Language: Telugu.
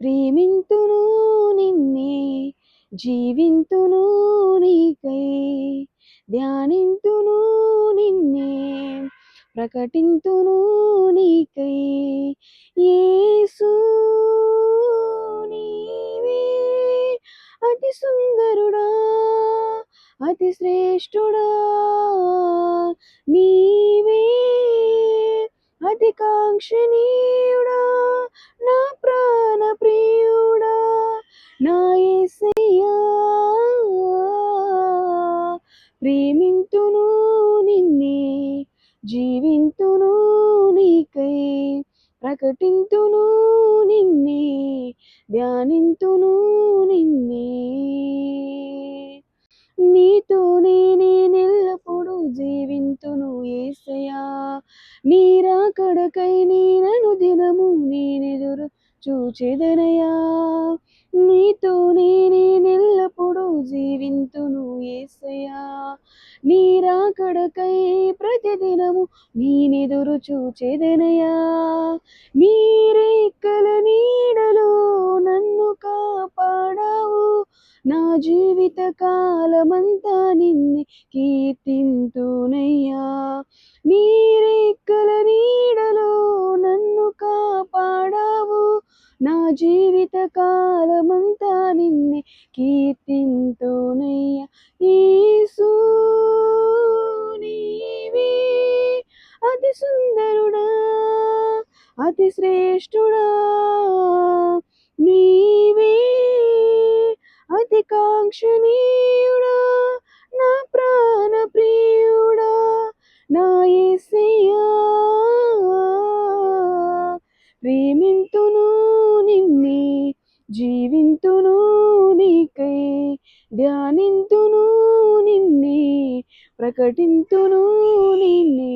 ప్రేమింతును నిన్నే, జీవింతును నీకై, ధ్యానింతును నిన్నే, ప్రకటింతును నీకై. యేసు నీవే అతి సుందరుడా, అతి శ్రేష్ఠుడా, నీవే అతి కాంక్షణీయుడా, నా ప్రాణ ప్రియుడా, నా యేసయ్యా. ప్రేమింతును నిన్నే, జీవింతును నీకై, ప్రకటింతును నిన్నే, ధ్యానింతును నిన్నే. నీతోనే నేనెల్లప్పుడూ జీవింతును యేసయ్యా, నీ రాకడకై నేననుదినము నేనెదురు చూచెదనయా. నీతోనే నేనెల్లప్పుడూ జీవింతును యేసయ్యా, నీ రాకడకై ప్రతిదినము నేనెదురు చూచెదనయా. నీ రెక్కల నీడలో నన్ను కాపాడావు, నా జీవిత కాలమంతా నిన్నే కీర్తింతునయ్యా. నీ రెక్కల నీడలో నన్ను కాపాడావు, నా జీవిత కాలమంతా నిన్నే కీర్తింతునయ్యా. యేసు నీవే అతి సుందరుడా, అతి శ్రేష్ఠుడా, నీవే అతి కాంక్షణీయుడా, నా ప్రాణ ప్రియుడా, నా యేసయ్యా. ప్రేమింతును నిన్నే, జీవింతును నీకై, ధ్యానింతును నిన్నే, ప్రకటింతును నిన్నే.